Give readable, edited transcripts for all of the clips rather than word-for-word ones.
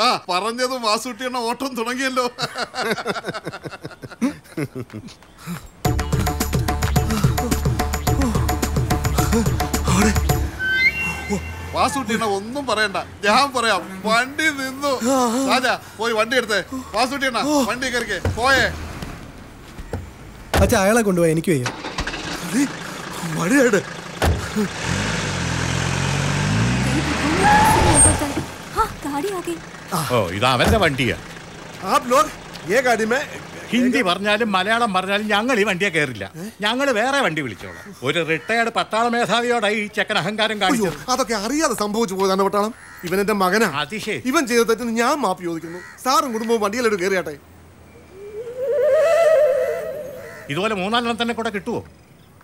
ആ പറഞ്ഞതും വാസുട്ടിയുടെ ഓട്ടം തുടങ്ങിയല്ലോ. വാസുട്ടിയണ്ണ ഒന്നും പറയണ്ട, ഞാൻ പറയാം. വണ്ടി നിന്നു. രാജാ പോയി വണ്ടി എടുത്തേ. വാസുട്ടിയണ്ണ വണ്ടി കയറിക്കേ. പോയേ അച്ഛാ, അയാളെ കൊണ്ടുപോയി. എനിക്ക് വയ്യ. മഴയാണ്. ഇത് അവന്റെ വണ്ടിയാ. ഹിന്ദി പറഞ്ഞാലും മലയാളം പറഞ്ഞാലും ഞങ്ങൾ ഈ വണ്ടിയെ കയറില്ല. ഞങ്ങൾ വേറെ വണ്ടി വിളിച്ചോളാം. ഒരു റിട്ടയർഡ് പട്ടാള മേധാവിയോടെ ഈ ചെക്കൻ അഹങ്കാരം കാണിച്ചു. അതൊക്കെ അറിയാതെ സംഭവിച്ചു പോയതാണ് പട്ടാളം. ഇവൻ എന്റെ മകനാ. ഇവൻ ചെയ്ത തെറ്റിന് ഞാൻ മാപ്പ് ചോദിക്കുന്നു. സാറും കുടുംബവും വണ്ടിയിലോട്ട് കയറിയാട്ടെ. ഇതുപോലെ 3-4 തന്നെ കൂടെ കിട്ടുവോ?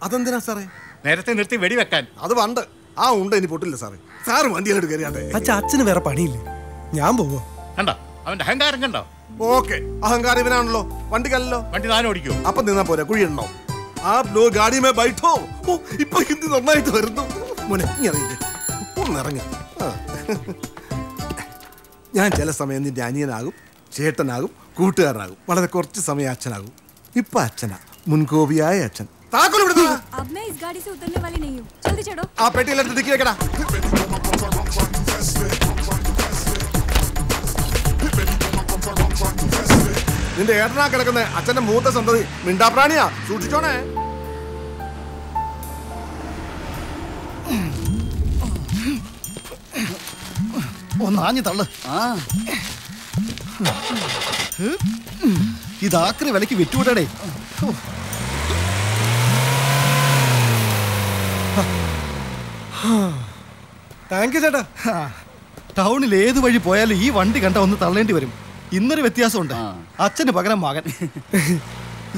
അതെന്തിനാ സാറേ? നേരത്തെ നിർത്തി വെടിവെക്കാൻ. അത് പണ്ട്. ആ ഉണ്ട്, ഇനി പൊട്ടില്ല സാറേ. സാറ് വണ്ടിയിലോട്ട് കയറിയാട്ടെ. അച്ഛാ, അച്ഛന് വേറെ പണിയില്ലേ? ഞാൻ പോവോ? കണ്ടോ അവന്റെ അഹങ്കാരം? കണ്ടോ? ഓക്കെ, അഹങ്കാരം ഇവനാണല്ലോ. വണ്ടിക്കല്ലോ. വണ്ടി താനും ഓടിക്കോ? അപ്പൊ നിന്നാ പോരെ, കുഴിയിടണോ? ആ ലോ ഗാഡി മേ ബൈഠോ. ഓ, ഇപ്പൊ ഹിന്ദി നന്നായിട്ട് വരുന്നു. മോനെ ഒന്നിറങ്ങ. ഞാൻ ചില സമയം നിന്റെ അനിയനാകും, ചേട്ടനാകും, കൂട്ടുകാരനാകും. വളരെ കുറച്ച് സമയം അച്ഛനാകും. ഇപ്പൊ അച്ഛനാ, മുൻകോപിയായ അച്ഛൻ. ആ പെട്ടിയിലെടുത്ത് ഡിക്കി വെക്കടാ. നിന്റെ ഏട്ടനാ കിടക്കുന്ന അച്ഛന്റെ മൂത്ത സന്തതി മിണ്ടാപ്രാണിയാ, സൂക്ഷിച്ചോണേ. ഒന്നാഞ്ഞു തള്ളു. ഇതാക്രി വിലക്ക് വിറ്റുവിടടേ. താങ്ക് യു ചേട്ടാ. ടൗണിൽ ഏത് വഴി പോയാലും ഈ വണ്ടി കണ്ട ഒന്ന് തള്ളേണ്ടി വരും. ഇന്നൊരു വ്യത്യാസമുണ്ട്. അച്ഛന് പകരം മകൻ.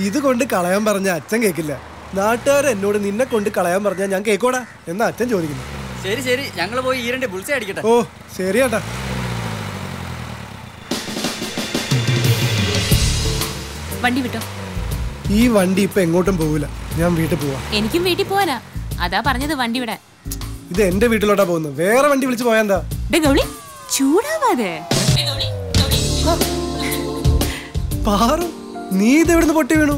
ഇത് കൊണ്ട് കളയാൻ പറഞ്ഞ അച്ഛൻ കേൾക്കില്ല. നാട്ടുകാർ എന്നോട് നിന്നെ കൊണ്ട് കളയാൻ പറഞ്ഞാൽ ഞാൻ കേക്കോടാ എന്നാ അച്ഛൻ ചോദിക്കുന്നു. ശരി ശരി, ഞങ്ങൾ പോയി ഈ 2 ബുൾസൈ അടിക്കട്ടെ. ഓ ശരി ചേട്ടാ. വണ്ടി വിട്ടോ. ഈ വണ്ടി ഇപ്പൊ എങ്ങോട്ടും പോവില്ല. ഞാൻ വീട്ടിൽ പോവാ. എനിക്കും വീട്ടിൽ പോവാനാ. അതാ പറഞ്ഞത് വണ്ടി വിടാൻ. ഇത് എന്റെ വീട്ടിലോട്ടാ പോകുന്നത്. വേറെ വണ്ടി വിളിച്ച് പോയാ എന്താ? ചൂടാവാതെ. പാറു, നീ ഇതെവിടുന്ന് പൊട്ടി വീണു?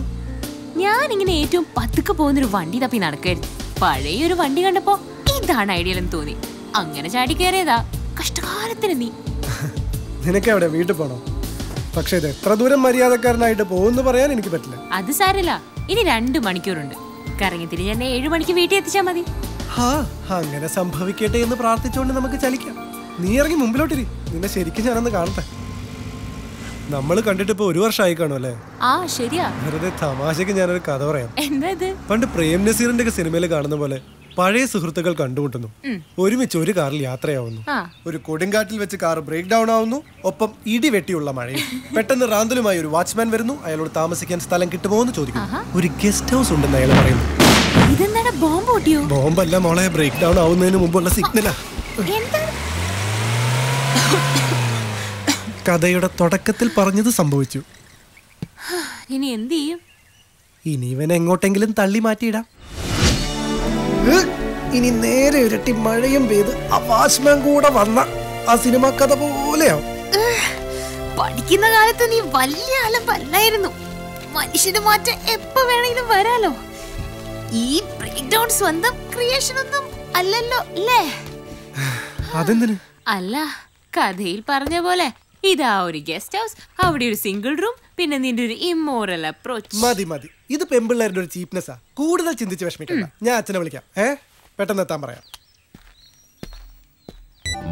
ഞാൻ ഇങ്ങനെ ഏറ്റവും പതുക്കെ പോകുന്നൊരു വണ്ടി തപ്പി നടക്കായിരുന്നു. പഴയൊരു വണ്ടി കണ്ടപ്പോ ഇതാണ് ഐഡിയലെന്ന് തോന്നി. അങ്ങനെ ചാടി കയറിയതാ. കഷ്ടകാലത്തിന് നീ. നിനക്ക് എവിടെ വീട്ടിൽ പോണോ? പക്ഷെ ഇത് എത്ര ദൂരം മര്യാദക്കാരനായിട്ട് പോകുന്നു പറയാൻ എനിക്ക് പറ്റില്ല. അത് സാരല്ല, ഇനി 2 മണിക്കൂറുണ്ട്. കറങ്ങി തിരിഞ്ഞ് എന്നെ 7 മണിക്ക് വീട്ടിൽ എത്തിച്ചാ മതി. അങ്ങനെ സംഭവിക്കട്ടെ എന്ന് പ്രാർത്ഥിച്ചുകൊണ്ട് നമുക്ക് ചലിക്കാം. നീ ഇറങ്ങി മുമ്പിലോട്ടിരി. നിന്നെ ശരിക്കും ഞാനൊന്ന് കാണട്ടെ. നമ്മൾ കണ്ടിട്ട് ഇപ്പൊ 1 വർഷമായി കാണും അല്ലേ? ആ ശരിയാ. വെറുതെ തമാശക്ക് ഞാനൊരു കഥ പറയാം. എന്താ ഇത്? പണ്ട് പ്രേം നസീറിന്റെ ഒക്കെ സിനിമയിൽ കാണുന്ന പോലെ പഴയ സുഹൃത്തുക്കൾ കണ്ടുമുട്ടുന്നു. ഒരുമിച്ച് ഒരു കാറിൽ യാത്രയാവുന്നു. ഒരു കൊടുങ്കാറ്റിൽ വെച്ച് കാർ ബ്രേക്ക് ഡൗൺ ആവുന്നു. ഒപ്പം ഇടി വെട്ടിയുള്ള മഴയും. പെട്ടെന്ന് റാന്തലുമായി ഒരു വാച്ച്മാൻ വരുന്നു. അയാളോട് താമസിക്കാൻ സ്ഥലം കിട്ടുമോ എന്ന് ചോദിക്കുന്നു. ഒരു ഗസ്റ്റ് ഹൗസ് ഉണ്ടെന്ന് അയാൾ പറയുന്നു. ബോംബല്ല മോളെ, ബ്രേക്ക് ഡൗൺ ആവുന്നതിന് മുമ്പുള്ള സിഗ്നലാ. കഥയുടെ തുടക്കത്തിൽ പറഞ്ഞത് സംഭവിച്ചു. ഇനി എന്ത് ചെയ്യും? ഇനി ഇവൻ എങ്ങോട്ടെങ്കിലും തള്ളി മാറ്റിയിടാം. ഇനി നേരെ ഇരട്ടി മഴയും പെയ്ത് ആ വാച്ച്മാൻ കൂടെ വന്ന ആ സിനിമ കഥ പോലെയാവും. പഠിക്കുന്ന കാലത്ത് നീ വലിയ അലമ്പല്ലായിരുന്നു. മനുഷ്യന് മാറ്റം എപ്പോ വേണമെങ്കിലും വരാലോ. ഈ ബ്രേക്ക് ഡൗൺ സ്വന്തം ക്രിയേഷൻ ഒന്നും അല്ലല്ലോ അല്ലേ? അതെന്തിന്? അല്ല, കഥയിൽ പറഞ്ഞ പോലെ ഇതാ ഒരു ഗസ്റ്റ് ഹൗസ്, അവിടെ ഒരു സിംഗിൾ റൂം, പിന്നെ നിന്റെ ഒരു ഇമ്മോറൽ അപ്രോച്ച്. മതി മതി, ഇത് പെമ്പിള്ളേരുടെ ഒരു ചീപ്നെസ്സാ. കൂടുതൽ ചിന്തിച്ച് വിഷമിക്കണ്ട. ഞാൻ അച്ഛനെ വിളിക്കാം. പെട്ടെന്ന് എത്താൻ പറയാം.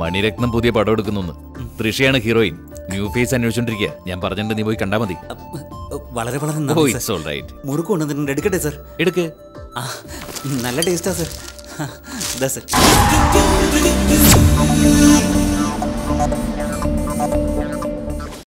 മണിരത്നം പുതിയ പടം എടുക്കുന്നു. തൃഷയാണ് ഹീറോയിൻ. ന്യൂ ഫേസ് അന്വേഷിച്ചോണ്ടിരിക്കുക. ഞാൻ പറഞ്ഞിട്ട് നീ പോയി കണ്ടാ മതി. വളരെ വളരെ മുറുക്ക് കൊണ്ടുവന്നിട്ടുണ്ട്. എടുക്കട്ടെ സർ? എടുക്ക്. നല്ല ടേസ്റ്റാ സർ.